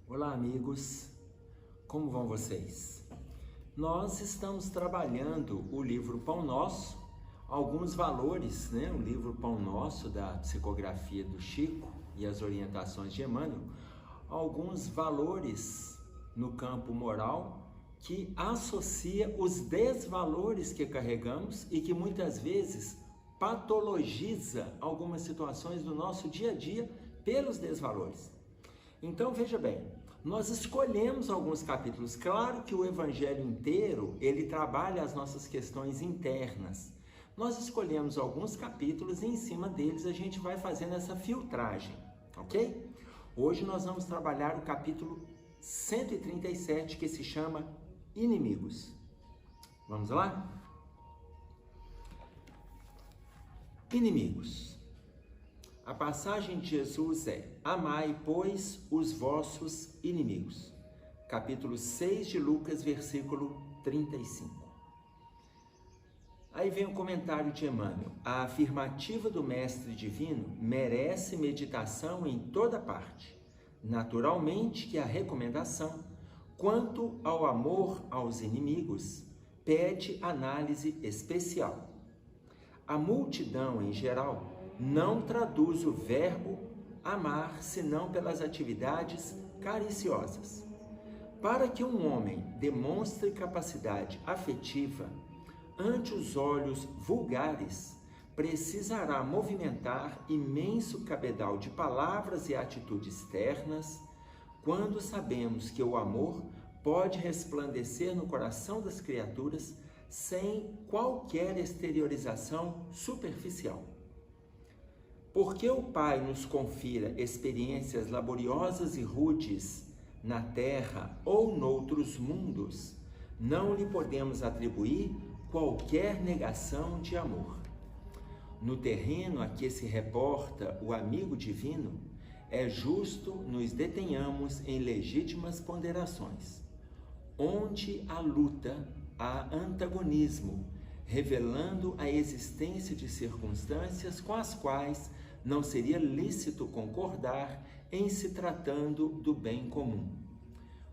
Olá, amigos, como vão vocês? Nós estamos trabalhando o livro Pão Nosso, alguns valores, o livro Pão Nosso da psicografia do Chico e as orientações de Emmanuel, alguns valores no campo moral que associa os desvalores que carregamos e que muitas vezes patologiza algumas situações do nosso dia a dia pelos desvalores. Então, veja bem, nós escolhemos alguns capítulos. Claro que o Evangelho inteiro, ele trabalha as nossas questões internas. Nós escolhemos alguns capítulos e em cima deles a gente vai fazendo essa filtragem, ok? Hoje nós vamos trabalhar o capítulo 137, que se chama Inimigos. Vamos lá? Inimigos. A passagem de Jesus é: amai, pois, os vossos inimigos. Capítulo 6 de Lucas, versículo 35. Aí vem o comentário de Emmanuel. A afirmativa do Mestre Divino merece meditação em toda parte. Naturalmente que a recomendação, quanto ao amor aos inimigos, pede análise especial. A multidão, em geral, não traduz o verbo amar senão pelas atividades cariciosas. Para que um homem demonstre capacidade afetiva ante os olhos vulgares, precisará movimentar imenso cabedal de palavras e atitudes ternas, quando sabemos que o amor pode resplandecer no coração das criaturas sem qualquer exteriorização superficial. Porque o Pai nos confira experiências laboriosas e rudes na terra ou noutros mundos, não lhe podemos atribuir qualquer negação de amor. No terreno a que se reporta o amigo divino, é justo nos detenhamos em legítimas ponderações. Onde há luta, há antagonismo, revelando a existência de circunstâncias com as quais não seria lícito concordar em se tratando do bem comum.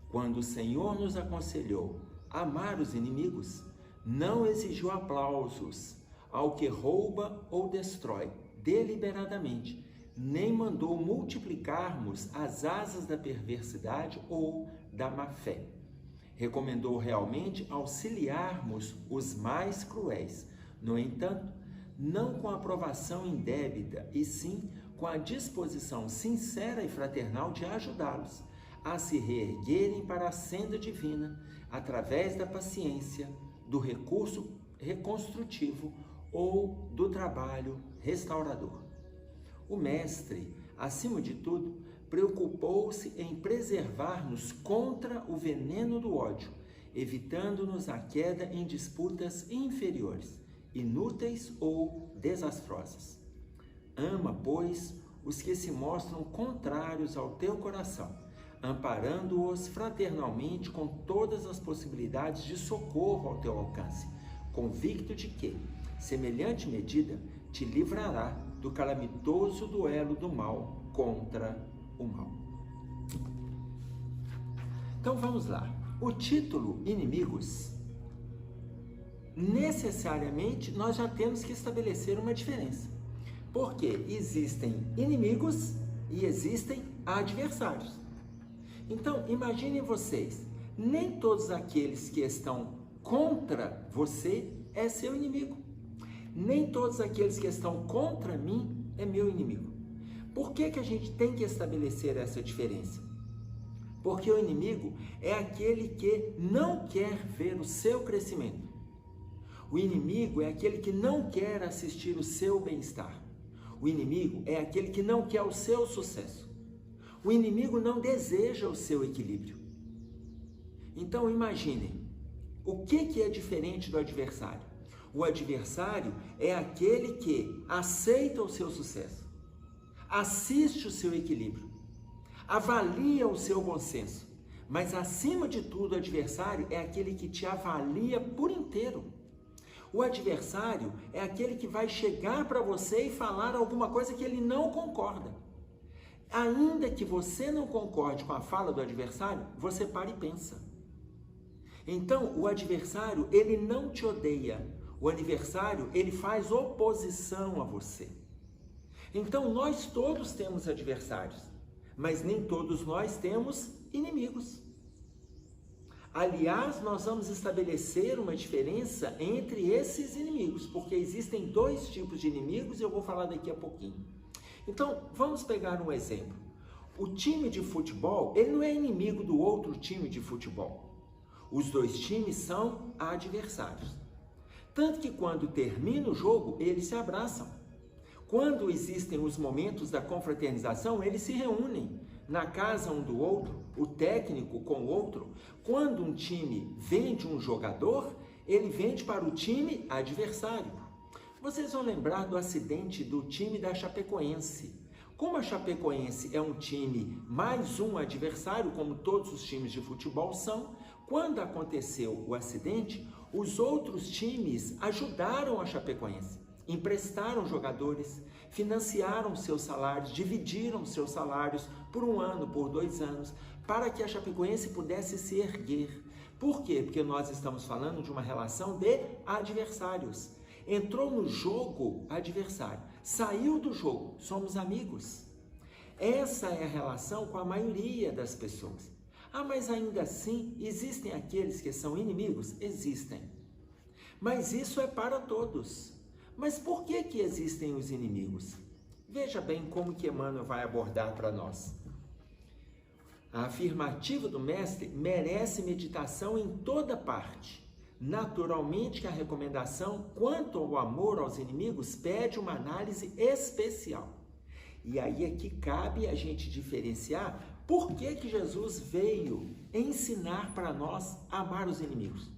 Quando o Senhor nos aconselhou amar os inimigos, não exigiu aplausos ao que rouba ou destrói deliberadamente, nem mandou multiplicarmos as asas da perversidade ou da má-fé. Recomendou realmente auxiliarmos os mais cruéis. No entanto, não com aprovação indébita, e sim com a disposição sincera e fraternal de ajudá-los a se reerguerem para a senda divina através da paciência, do recurso reconstrutivo ou do trabalho restaurador. O Mestre, acima de tudo, preocupou-se em preservar-nos contra o veneno do ódio, evitando-nos a queda em disputas inferiores, inúteis ou desastrosas. Ama, pois, os que se mostram contrários ao teu coração, amparando-os fraternalmente com todas as possibilidades de socorro ao teu alcance, convicto de que semelhante medida te livrará do calamitoso duelo do mal contra o mal. Então vamos lá. O título Inimigos, necessariamente nós já temos que estabelecer uma diferença. Porque existem inimigos e existem adversários. Então, imaginem vocês, nem todos aqueles que estão contra você é seu inimigo. Nem todos aqueles que estão contra mim é meu inimigo. Por que a gente tem que estabelecer essa diferença? Porque o inimigo é aquele que não quer ver o seu crescimento. O inimigo é aquele que não quer assistir o seu bem-estar. O inimigo é aquele que não quer o seu sucesso. O inimigo não deseja o seu equilíbrio. Então imaginem, o que é diferente do adversário? O adversário é aquele que aceita o seu sucesso, assiste o seu equilíbrio, avalia o seu bom senso, mas acima de tudo o adversário é aquele que te avalia por inteiro. O adversário é aquele que vai chegar para você e falar alguma coisa que ele não concorda. Ainda que você não concorde com a fala do adversário, você para e pensa. Então, o adversário, ele não te odeia. O adversário, ele faz oposição a você. Então, nós todos temos adversários, mas nem todos nós temos inimigos. Aliás, nós vamos estabelecer uma diferença entre esses inimigos, porque existem dois tipos de inimigos e eu vou falar daqui a pouquinho. Então, vamos pegar um exemplo. O time de futebol, ele não é inimigo do outro time de futebol. Os dois times são adversários. Tanto que quando termina o jogo, eles se abraçam. Quando existem os momentos da confraternização, eles se reúnem na casa um do outro, o técnico com o outro. Quando um time vende um jogador, ele vende para o time adversário. Vocês vão lembrar do acidente do time da Chapecoense. Como a Chapecoense é um time mais um adversário, como todos os times de futebol são, quando aconteceu o acidente, os outros times ajudaram a Chapecoense, emprestaram jogadores, financiaram seus salários, dividiram seus salários por 1 ano, por 2 anos, para que a Chapecoense pudesse se erguer. Por quê? Porque nós estamos falando de uma relação de adversários. Entrou no jogo adversário, saiu do jogo, somos amigos. Essa é a relação com a maioria das pessoas. Ah, mas ainda assim, existem aqueles que são inimigos? Existem. Mas isso é para todos. Mas por que que existem os inimigos? Veja bem como que Emmanuel vai abordar para nós. A afirmativa do mestre merece meditação em toda parte. Naturalmente que a recomendação quanto ao amor aos inimigos pede uma análise especial. E aí é que cabe a gente diferenciar por que que Jesus veio ensinar para nós a amar os inimigos.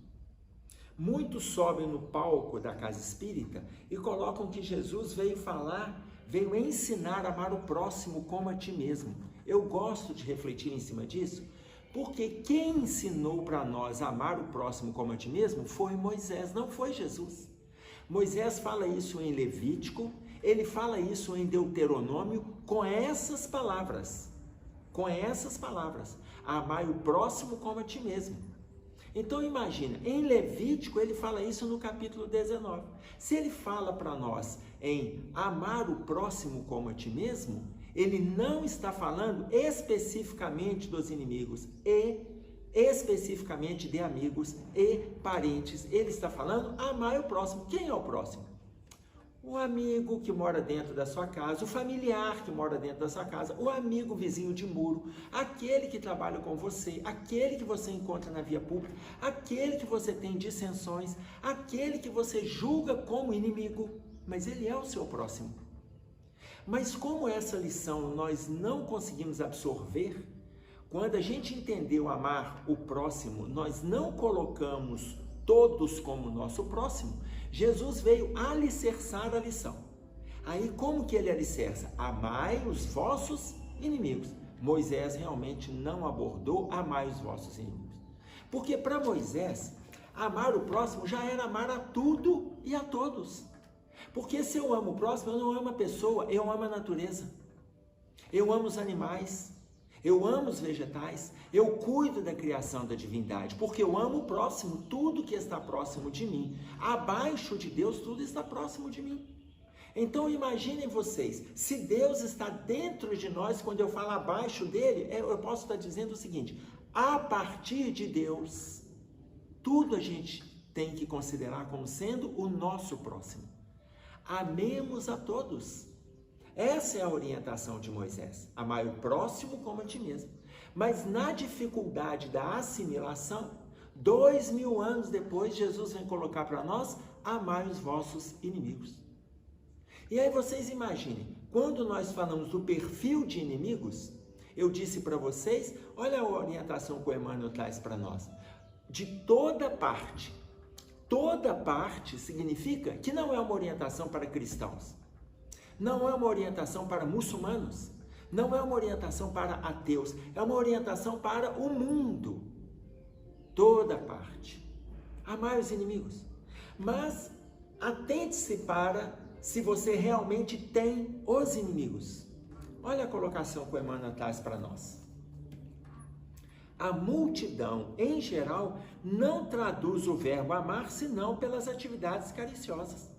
Muitos sobem no palco da casa espírita e colocam que Jesus veio ensinar a amar o próximo como a ti mesmo. Eu gosto de refletir em cima disso, porque quem ensinou para nós a amar o próximo como a ti mesmo foi Moisés, não foi Jesus. Moisés fala isso em Levítico, ele fala isso em Deuteronômio com essas palavras. Amai o próximo como a ti mesmo. Então imagina, em Levítico ele fala isso no capítulo 19. Se ele fala para nós em amar o próximo como a ti mesmo, ele não está falando especificamente dos inimigos e especificamente de amigos e parentes. Ele está falando amar o próximo. Quem é o próximo? O amigo que mora dentro da sua casa, o familiar que mora dentro da sua casa, o amigo vizinho de muro, aquele que trabalha com você, aquele que você encontra na via pública, aquele que você tem dissensões, aquele que você julga como inimigo, mas ele é o seu próximo. Mas como essa lição nós não conseguimos absorver, quando a gente entendeu amar o próximo, nós não colocamos todos como nosso próximo, Jesus veio alicerçar a lição. Aí como que ele alicerça? Amai os vossos inimigos. Moisés realmente não abordou amai os vossos inimigos. Porque para Moisés, amar o próximo já era amar a tudo e a todos. Porque se eu amo o próximo, eu não amo a pessoa, eu amo a natureza. Eu amo os animais, eu amo os vegetais, eu cuido da criação da divindade, porque eu amo o próximo, tudo que está próximo de mim. Abaixo de Deus, tudo está próximo de mim. Então imaginem vocês, se Deus está dentro de nós, quando eu falo abaixo dele, eu posso estar dizendo o seguinte: a partir de Deus, tudo a gente tem que considerar como sendo o nosso próximo. Amemos a todos. Essa é a orientação de Moisés. Amai o próximo como a ti mesmo. Mas na dificuldade da assimilação, 2000 anos depois, Jesus vem colocar para nós: amai os vossos inimigos. E aí vocês imaginem, quando nós falamos do perfil de inimigos, eu disse para vocês, olha a orientação que o Emmanuel traz para nós. De toda parte. Toda parte significa que não é uma orientação para cristãos, não é uma orientação para muçulmanos, não é uma orientação para ateus, é uma orientação para o mundo. Toda parte. Amai os inimigos. Mas atente-se para se você realmente tem os inimigos. olha a colocação que o Emmanuel traz para nós. A multidão, em geral, não traduz o verbo amar senão pelas atividades cariciosas.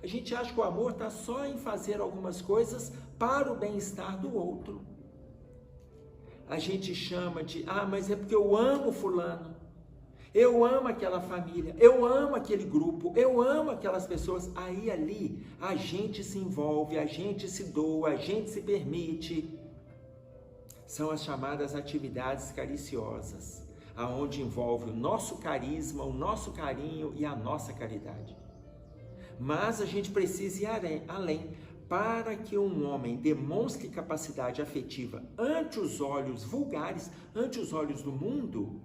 A gente acha que o amor está só em fazer algumas coisas para o bem-estar do outro. A gente chama de, mas é porque eu amo fulano, eu amo aquela família, eu amo aquele grupo, eu amo aquelas pessoas. Aí ali a gente se envolve, a gente se doa, a gente se permite. São as chamadas atividades cariciosas, aonde envolve o nosso carisma, o nosso carinho e a nossa caridade. Mas a gente precisa ir além. Para que um homem demonstre capacidade afetiva ante os olhos vulgares, ante os olhos do mundo,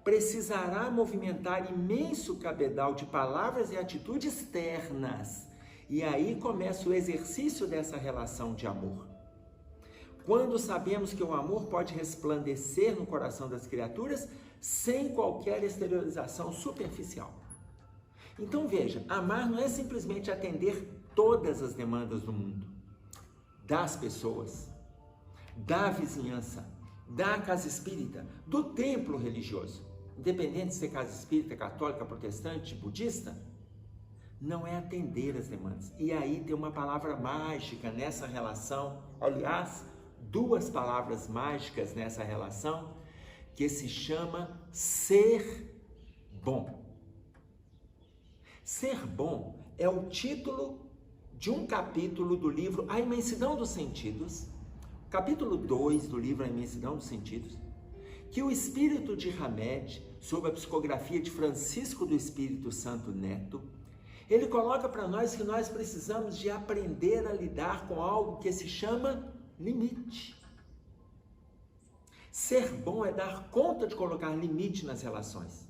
precisará movimentar imenso cabedal de palavras e atitudes ternas. E aí começa o exercício dessa relação de amor. Quando sabemos que o amor pode resplandecer no coração das criaturas sem qualquer exteriorização superficial. Então veja, amar não é simplesmente atender todas as demandas do mundo, das pessoas, da vizinhança, da casa espírita, do templo religioso, independente de ser casa espírita, católica, protestante, budista, não é atender as demandas. E aí tem uma palavra mágica nessa relação, aliás, duas palavras mágicas nessa relação, que se chama ser bom. Ser bom é o título de um capítulo do livro A Imensidão dos Sentidos, capítulo 2 do livro A Imensidão dos Sentidos, que o Espírito de Hamed, sob a psicografia de Francisco do Espírito Santo Neto, ele coloca para nós que nós precisamos de aprender a lidar com algo que se chama limite. Ser bom é dar conta de colocar limite nas relações.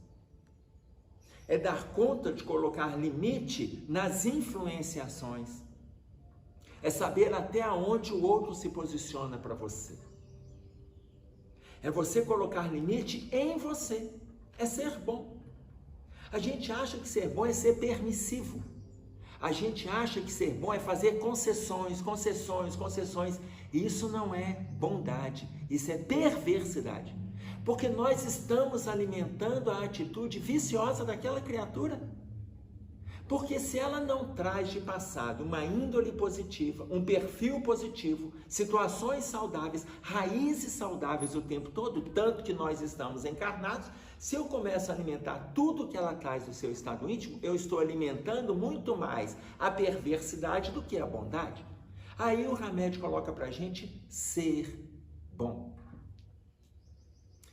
É dar conta de colocar limite nas influenciações. É saber até onde o outro se posiciona para você. É você colocar limite em você. É ser bom. A gente acha que ser bom é ser permissivo. A gente acha que ser bom é fazer concessões. E isso não é bondade, isso é perversidade. Porque nós estamos alimentando a atitude viciosa daquela criatura. Porque se ela não traz de passado uma índole positiva, um perfil positivo, situações saudáveis, raízes saudáveis o tempo todo, tanto que nós estamos encarnados, se eu começo a alimentar tudo que ela traz do seu estado íntimo, eu estou alimentando muito mais a perversidade do que a bondade. Aí o Hamed coloca pra gente ser bom.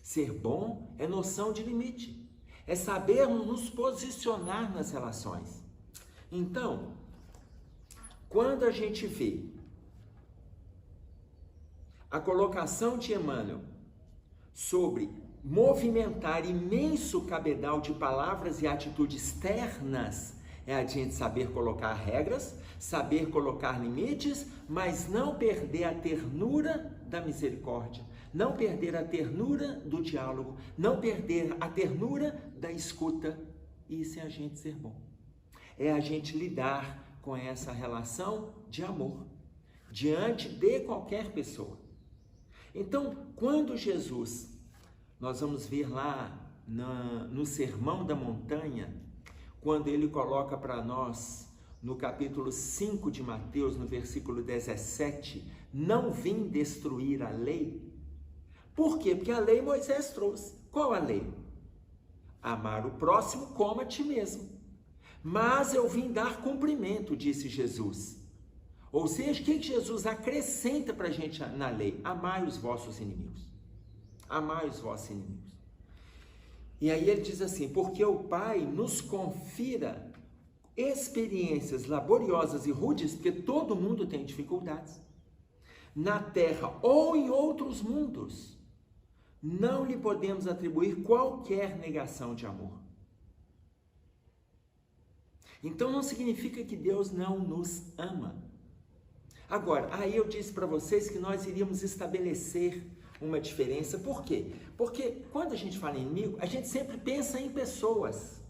Ser bom é noção de limite, é sabermos nos posicionar nas relações. Então, quando a gente vê a colocação de Emmanuel sobre movimentar imenso cabedal de palavras e atitudes ternas, é a gente saber colocar regras, saber colocar limites, mas não perder a ternura da misericórdia, não perder a ternura do diálogo, não perder a ternura da escuta. Isso é a gente ser bom. É a gente lidar com essa relação de amor diante de qualquer pessoa. Então, quando Jesus, nós vamos ver lá no Sermão da Montanha, quando ele coloca para nós, no capítulo 5 de Mateus, no versículo 17, não vim destruir a lei. Por quê? Porque a lei Moisés trouxe. Qual a lei? Amar o próximo como a ti mesmo. Mas eu vim dar cumprimento, disse Jesus. Ou seja, o que Jesus acrescenta para a gente na lei? Amai os vossos inimigos. Amai os vossos inimigos. E aí ele diz assim, porque o Pai nos confira experiências laboriosas e rudes, porque todo mundo tem dificuldades, na terra ou em outros mundos, não lhe podemos atribuir qualquer negação de amor. Então não significa que Deus não nos ama. Agora, aí eu disse para vocês que nós iríamos estabelecer uma diferença. Por quê? Porque quando a gente fala em inimigo, a gente sempre pensa em pessoas.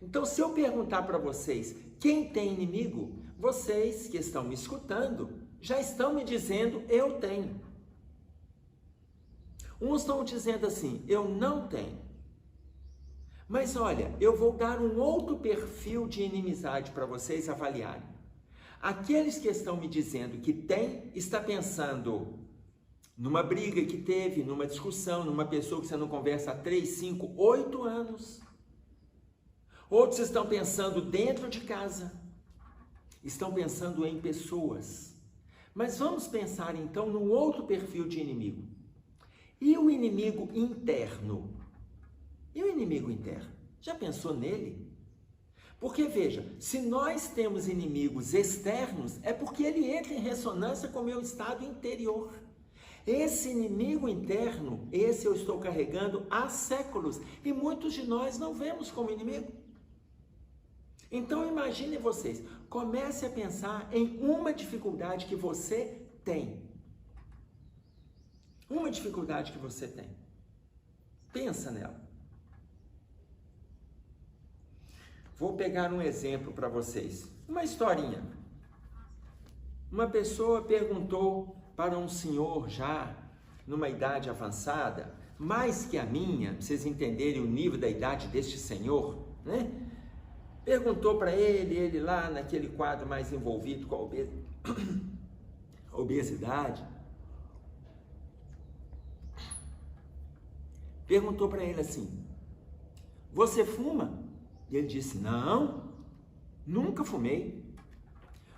Então, se eu perguntar para vocês quem tem inimigo, vocês que estão me escutando já estão me dizendo eu tenho. Uns estão dizendo assim, eu não tenho. Mas olha, eu vou dar um outro perfil de inimizade para vocês avaliarem. Aqueles que estão me dizendo que tem, está pensando numa briga que teve, numa discussão, numa pessoa que você não conversa há 3, 5, 8 anos. Outros estão pensando dentro de casa. Estão pensando em pessoas. Mas vamos pensar então num outro perfil de inimigo. E o inimigo interno? E o inimigo interno? Já pensou nele? Porque veja, se nós temos inimigos externos, é porque ele entra em ressonância com o meu estado interior. Esse inimigo interno, esse eu estou carregando há séculos, e muitos de nós não vemos como inimigo. Então imaginem vocês, comece a pensar em uma dificuldade que você tem. Uma dificuldade que você tem. Pensa nela. Vou pegar um exemplo para vocês. Uma historinha. Uma pessoa perguntou para um senhor já numa idade avançada, mais que a minha, para vocês entenderem o nível da idade deste senhor, né? Perguntou para ele lá naquele quadro mais envolvido com a obesidade, perguntou para ele assim, você fuma? E ele disse, não, nunca fumei.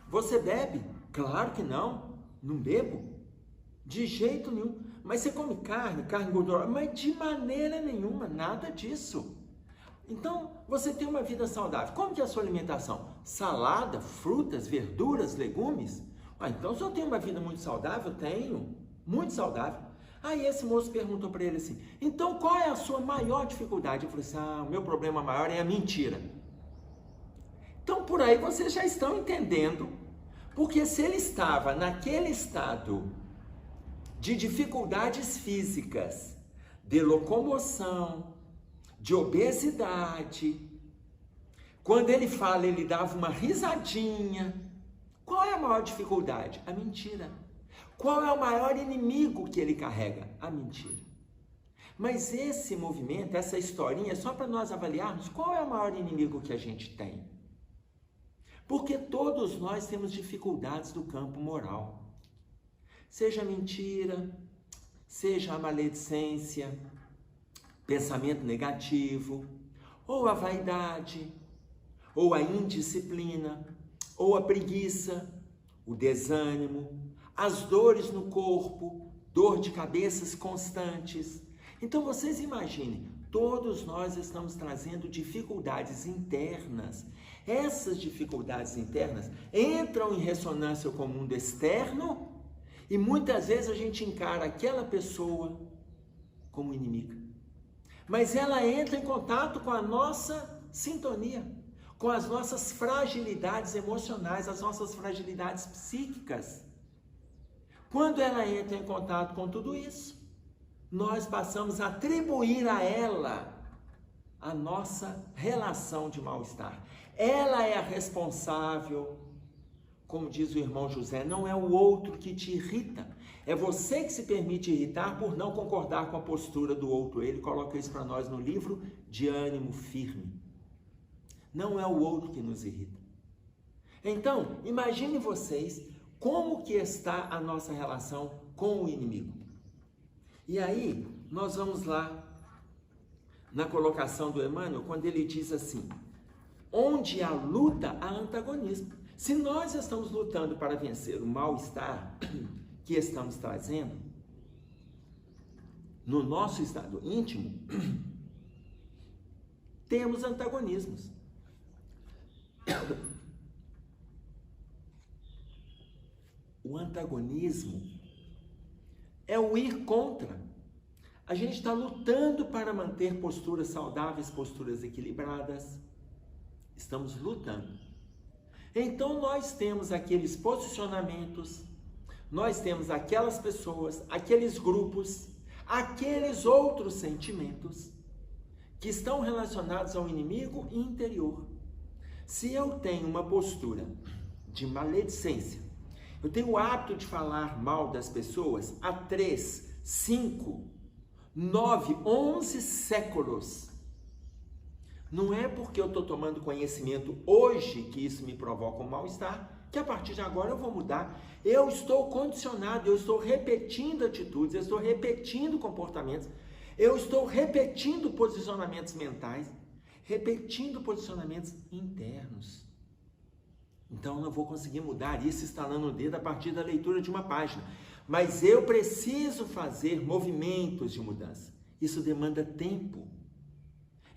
Você bebe? Claro que não, não bebo, de jeito nenhum. Mas você come carne gordurosa? Mas de maneira nenhuma, nada disso. Então, você tem uma vida saudável. Como que é a sua alimentação? Salada, frutas, verduras, legumes? Então, se eu tenho uma vida muito saudável, tenho, muito saudável. Aí esse moço perguntou para ele assim, então qual é a sua maior dificuldade? Eu falei assim, o meu problema maior é a mentira. Então, por aí vocês já estão entendendo, porque se ele estava naquele estado de dificuldades físicas, de locomoção, de obesidade, quando ele fala, ele dava uma risadinha. Qual é a maior dificuldade? A mentira. Qual é o maior inimigo que ele carrega? A mentira. Mas esse movimento, essa historinha, é só para nós avaliarmos qual é o maior inimigo que a gente tem. Porque todos nós temos dificuldades do campo moral. Seja a mentira, seja a maledicência, pensamento negativo, ou a vaidade, ou a indisciplina, ou a preguiça, o desânimo, as dores no corpo, dor de cabeças constantes. Então vocês imaginem, todos nós estamos trazendo dificuldades internas. Essas dificuldades internas entram em ressonância com o mundo externo e muitas vezes a gente encara aquela pessoa como inimiga. Mas ela entra em contato com a nossa sintonia, com as nossas fragilidades emocionais, as nossas fragilidades psíquicas. Quando ela entra em contato com tudo isso, nós passamos a atribuir a ela a nossa relação de mal-estar. Ela é a responsável, como diz o irmão José, não é o outro que te irrita. É você que se permite irritar por não concordar com a postura do outro. Ele coloca isso para nós no livro De Ânimo Firme. Não é o outro que nos irrita. Então, imagine vocês como que está a nossa relação com o inimigo. E aí, nós vamos lá na colocação do Emmanuel, quando ele diz assim, onde há luta, há antagonismo. Se nós estamos lutando para vencer o mal-estar que estamos trazendo, no nosso estado íntimo, temos antagonismos. O antagonismo é o ir contra. A gente está lutando para manter posturas saudáveis, posturas equilibradas. Estamos lutando. Então nós temos aqueles posicionamentos, nós temos aquelas pessoas, aqueles grupos, aqueles outros sentimentos que estão relacionados ao inimigo interior. Se eu tenho uma postura de maledicência, Eu tenho o hábito de falar mal das pessoas há 3, 5, 9, 11 séculos. Não é porque eu estou tomando conhecimento hoje que isso me provoca um mal-estar, que a partir de agora eu vou mudar. Eu estou condicionado, eu estou repetindo atitudes, eu estou repetindo comportamentos, eu estou repetindo posicionamentos mentais, repetindo posicionamentos internos. Então eu não vou conseguir mudar isso estalando o dedo a partir da leitura de uma página. Mas eu preciso fazer movimentos de mudança. Isso demanda tempo.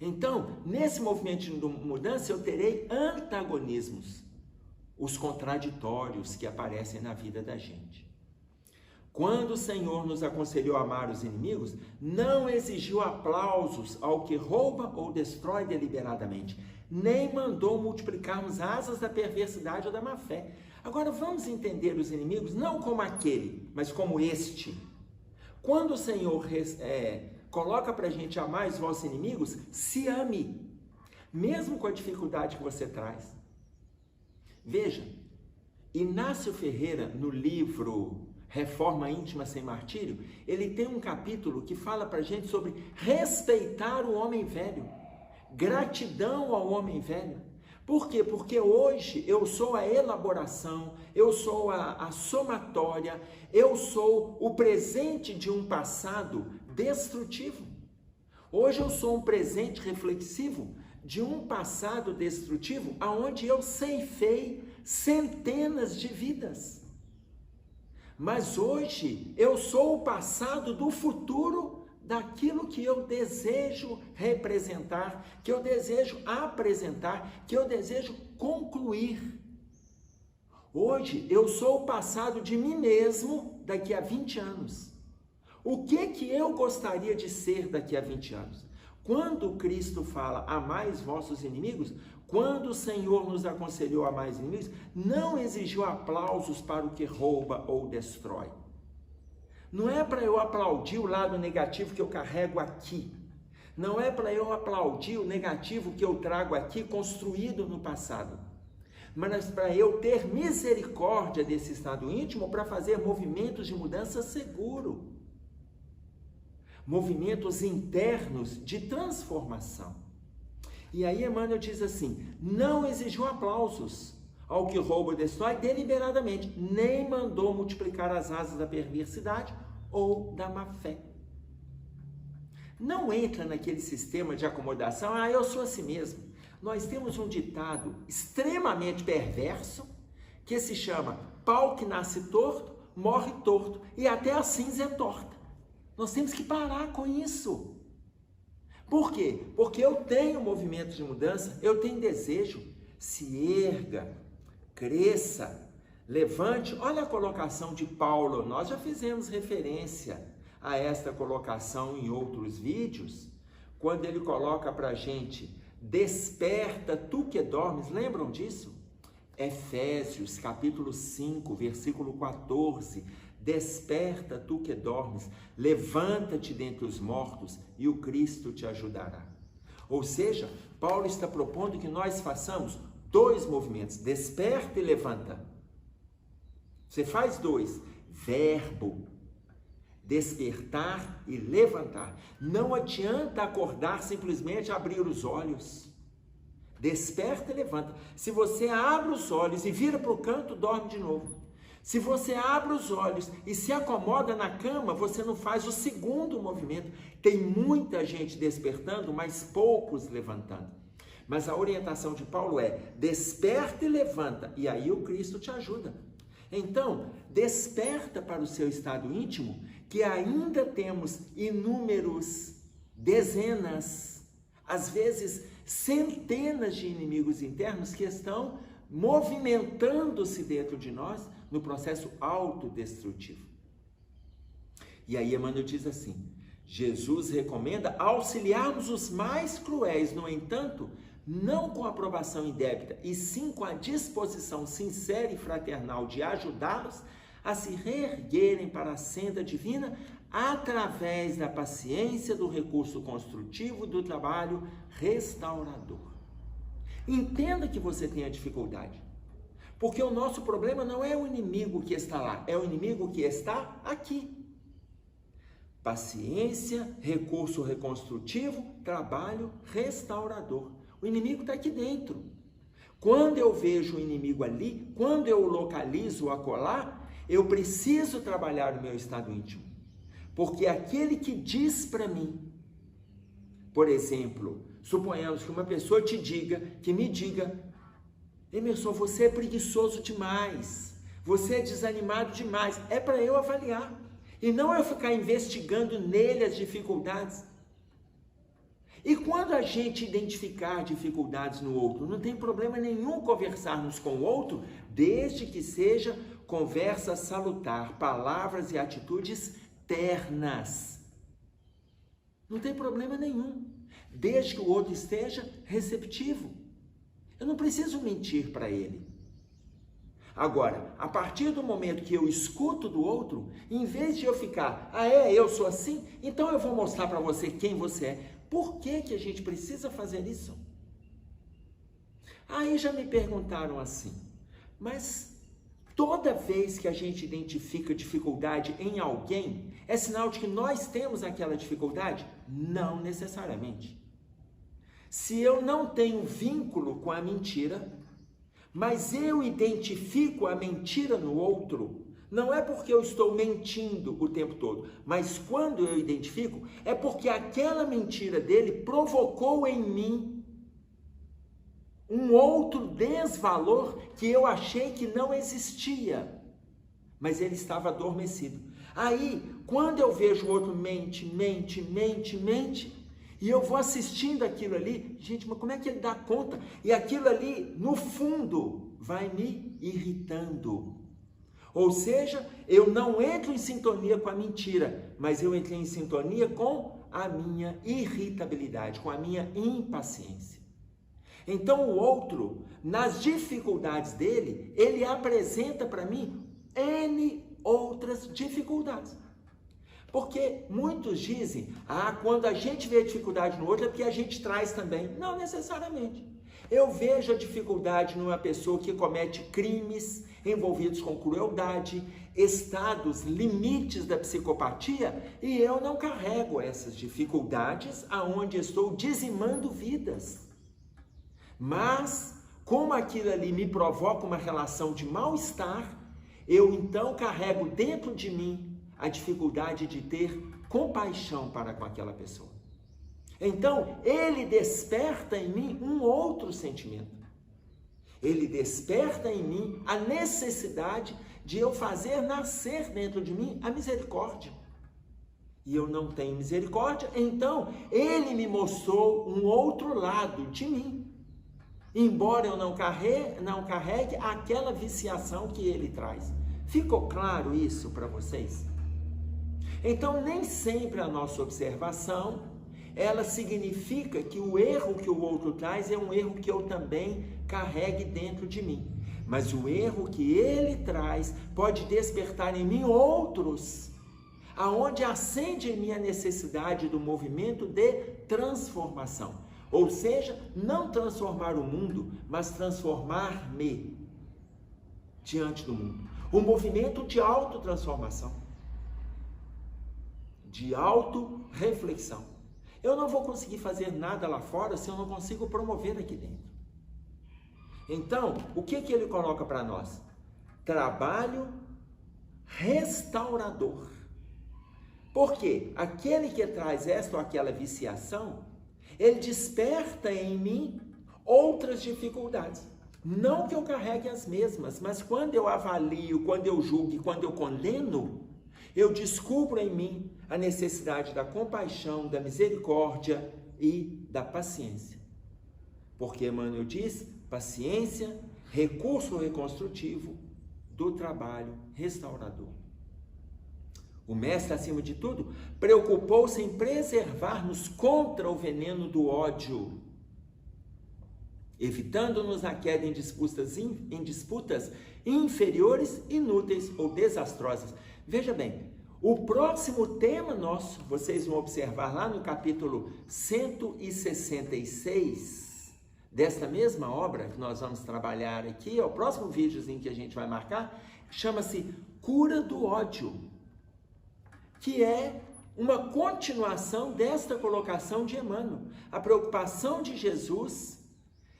Então, nesse movimento de mudança, eu terei antagonismos, os contraditórios que aparecem na vida da gente. Quando o Senhor nos aconselhou a amar os inimigos, não exigiu aplausos ao que rouba ou destrói deliberadamente, nem mandou multiplicarmos asas da perversidade ou da má-fé. Agora vamos entender os inimigos não como aquele, mas como este. Quando o Senhor coloca para a gente amar os vossos inimigos, se ame, mesmo com a dificuldade que você traz. Veja, Inácio Ferreira, no livro Reforma Íntima Sem Martírio, ele tem um capítulo que fala para a gente sobre respeitar o homem velho, gratidão ao homem velho. Por quê? Porque hoje eu sou a elaboração, eu sou a somatória, eu sou o presente de um passado destrutivo. Hoje eu sou um presente reflexivo de um passado destrutivo aonde eu ceifei centenas de vidas. Mas hoje eu sou o passado do futuro daquilo que eu desejo representar, que eu desejo apresentar, que eu desejo concluir. Hoje eu sou o passado de mim mesmo daqui a 20 anos. O que eu gostaria de ser daqui a 20 anos? Quando Cristo fala, amai os vossos inimigos, quando o Senhor nos aconselhou a amar os inimigos, não exigiu aplausos para o que rouba ou destrói. Não é para eu aplaudir o lado negativo que eu carrego aqui. Não é para eu aplaudir o negativo que eu trago aqui, construído no passado. Mas para eu ter misericórdia desse estado íntimo para fazer movimentos de mudança seguro. Movimentos internos de transformação. E aí Emmanuel diz assim, não exigiu aplausos ao que rouba ou destrói deliberadamente, nem mandou multiplicar as asas da perversidade ou da má-fé. Não entra naquele sistema de acomodação, eu sou assim mesmo. Nós temos um ditado extremamente perverso, que se chama, pau que nasce torto, morre torto, e até a cinza é torta. Nós temos que parar com isso. Por quê? Porque eu tenho movimento de mudança, eu tenho desejo. Se erga, cresça, levante. Olha a colocação de Paulo, nós já fizemos referência a esta colocação em outros vídeos, quando ele coloca para a gente, desperta tu que dormes, lembram disso? Efésios capítulo 5, versículo 14, desperta tu que dormes, levanta-te dentre os mortos e o Cristo te ajudará. Ou seja, Paulo está propondo que nós façamos 2 movimentos, desperta e levanta. Você faz 2, verbo, despertar e levantar. Não adianta acordar simplesmente abrir os olhos. Desperta e levanta. Se você abre os olhos e vira para o canto, dorme de novo. Se você abre os olhos e se acomoda na cama, você não faz o segundo movimento. Tem muita gente despertando, mas poucos levantando. Mas a orientação de Paulo é, desperta e levanta, e aí o Cristo te ajuda. Então, desperta para o seu estado íntimo, que ainda temos inúmeros, dezenas, às vezes centenas de inimigos internos que estão movimentando-se dentro de nós no processo autodestrutivo. E aí Emmanuel diz assim, Jesus recomenda auxiliarmos os mais cruéis, no entanto, não com aprovação indébita, e sim com a disposição sincera e fraternal de ajudá-los a se reerguerem para a senda divina através da paciência, do recurso construtivo, do trabalho restaurador. Entenda que você tem a dificuldade. Porque o nosso problema não é o inimigo que está lá, é o inimigo que está aqui. Paciência, recurso reconstrutivo, trabalho restaurador. O inimigo está aqui dentro. Quando eu vejo o inimigo ali, quando eu o localizo acolá, eu preciso trabalhar o meu estado íntimo. Porque aquele que diz para mim, por exemplo, suponhamos que uma pessoa me diga, Emerson, você é preguiçoso demais, você é desanimado demais. É para eu avaliar e não eu ficar investigando nele as dificuldades. E quando a gente identificar dificuldades no outro, não tem problema nenhum conversarmos com o outro, desde que seja conversa salutar, palavras e atitudes ternas. Não tem problema nenhum, desde que o outro esteja receptivo. Eu não preciso mentir para ele. Agora, a partir do momento que eu escuto do outro, em vez de eu ficar, eu sou assim, então eu vou mostrar para você quem você é. Por que a gente precisa fazer isso? Aí já me perguntaram assim, mas toda vez que a gente identifica dificuldade em alguém, é sinal de que nós temos aquela dificuldade? Não necessariamente. Se eu não tenho vínculo com a mentira, mas eu identifico a mentira no outro, não é porque eu estou mentindo o tempo todo, mas quando eu identifico, é porque aquela mentira dele provocou em mim um outro desvalor que eu achei que não existia, mas ele estava adormecido. Aí, quando eu vejo o outro mente, e eu vou assistindo aquilo ali, gente, mas como é que ele dá conta? E aquilo ali, no fundo, vai me irritando. Ou seja, eu não entro em sintonia com a mentira, mas eu entrei em sintonia com a minha irritabilidade, com a minha impaciência. Então o outro, nas dificuldades dele, ele apresenta para mim N outras dificuldades. Porque muitos dizem, quando a gente vê a dificuldade no outro é porque a gente traz também. Não necessariamente. Eu vejo a dificuldade numa pessoa que comete crimes envolvidos com crueldade, estados, limites da psicopatia, e eu não carrego essas dificuldades aonde estou dizimando vidas. Mas, como aquilo ali me provoca uma relação de mal-estar, eu então carrego dentro de mim a dificuldade de ter compaixão para com aquela pessoa. Então, ele desperta em mim um outro sentimento. Ele desperta em mim a necessidade de eu fazer nascer dentro de mim a misericórdia. E eu não tenho misericórdia, então ele me mostrou um outro lado de mim. Embora eu não carregue aquela viciação que ele traz. Ficou claro isso para vocês? Então, nem sempre a nossa observação ela significa que o erro que o outro traz é um erro que eu também carregue dentro de mim. Mas o erro que ele traz pode despertar em mim outros, aonde acende em mim a necessidade do movimento de transformação. Ou seja, não transformar o mundo, mas transformar-me diante do mundo. Um movimento de autotransformação, de autorreflexão. Eu não vou conseguir fazer nada lá fora se eu não consigo promover aqui dentro. Então, o que ele coloca para nós? Trabalho restaurador. Porque aquele que traz esta ou aquela viciação, ele desperta em mim outras dificuldades. Não que eu carregue as mesmas, mas quando eu avalio, quando eu julgo e quando eu condeno, eu descubro em mim a necessidade da compaixão, da misericórdia e da paciência. Porque Emmanuel diz, paciência, recurso reconstrutivo do trabalho restaurador. O mestre, acima de tudo, preocupou-se em preservar-nos contra o veneno do ódio, evitando-nos a queda em disputas inferiores, inúteis ou desastrosas. Veja bem, o próximo tema nosso, vocês vão observar lá no capítulo 166 desta mesma obra que nós vamos trabalhar aqui, é o próximo videozinho que a gente vai marcar, chama-se Cura do Ódio, que é uma continuação desta colocação de Emmanuel. A preocupação de Jesus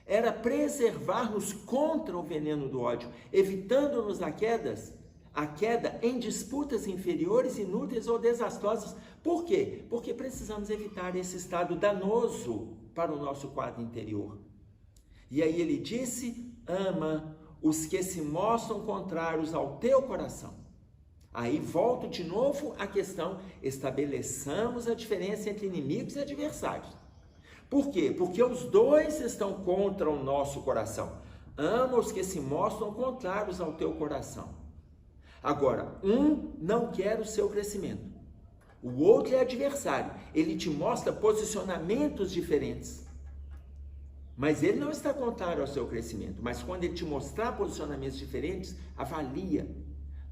era preservar-nos contra o veneno do ódio, evitando-nos a queda em disputas inferiores, inúteis ou desastrosas. Por quê? Porque precisamos evitar esse estado danoso para o nosso quadro interior. E aí ele disse: ama os que se mostram contrários ao teu coração. Aí volto de novo à questão, estabeleçamos a diferença entre inimigos e adversários. Por quê? Porque os dois estão contra o nosso coração. Ama os que se mostram contrários ao teu coração. Agora, um não quer o seu crescimento. O outro é adversário. Ele te mostra posicionamentos diferentes. Mas ele não está contrário ao seu crescimento. Mas quando ele te mostrar posicionamentos diferentes, avalia.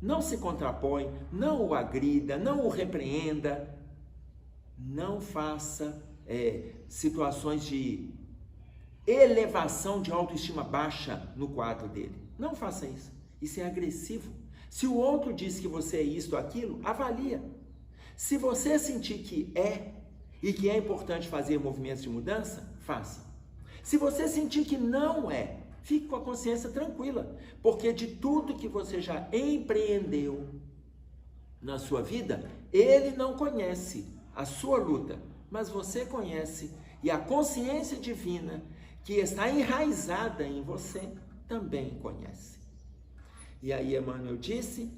Não se contrapõe, não o agrida, não o repreenda. Não faça situações de elevação de autoestima baixa no quadro dele. Não faça isso. Isso é agressivo. Se o outro diz que você é isto ou aquilo, avalia. Se você sentir que é e que é importante fazer movimentos de mudança, faça. Se você sentir que não é, fique com a consciência tranquila, porque de tudo que você já empreendeu na sua vida, ele não conhece a sua luta, mas você conhece, e a consciência divina que está enraizada em você também conhece. E aí Emmanuel disse: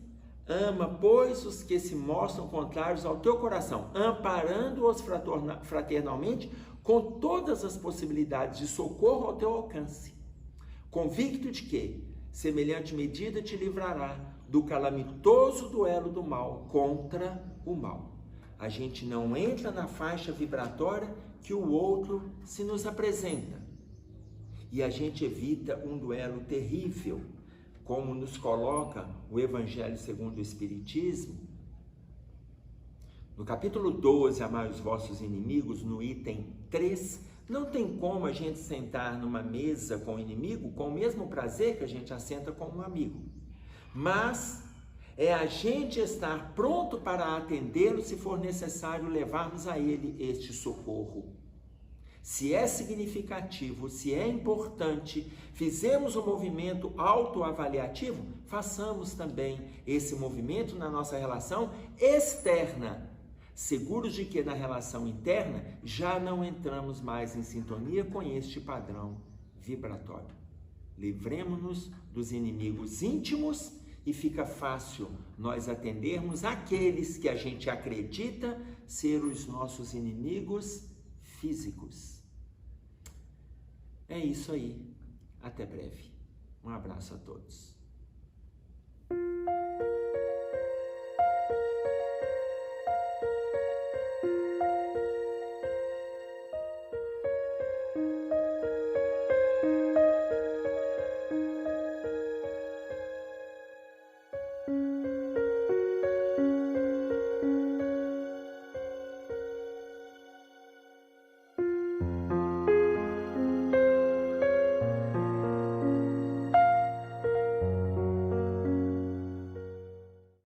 ama, pois, os que se mostram contrários ao teu coração, amparando-os fraternalmente com todas as possibilidades de socorro ao teu alcance, convicto de que semelhante medida te livrará do calamitoso duelo do mal contra o mal. A gente não entra na faixa vibratória que o outro se nos apresenta. E a gente evita um duelo terrível, como nos coloca o Evangelho segundo o Espiritismo. No capítulo 12, amai os vossos inimigos, no item 3, não tem como a gente sentar numa mesa com o inimigo com o mesmo prazer que a gente assenta com um amigo. Mas é a gente estar pronto para atendê-lo se for necessário levarmos a ele este socorro. Se é significativo, se é importante, fizemos um movimento autoavaliativo, façamos também esse movimento na nossa relação externa, seguros de que na relação interna já não entramos mais em sintonia com este padrão vibratório. Livremos-nos dos inimigos íntimos e fica fácil nós atendermos aqueles que a gente acredita ser os nossos inimigos físicos. É isso aí. Até breve. Um abraço a todos.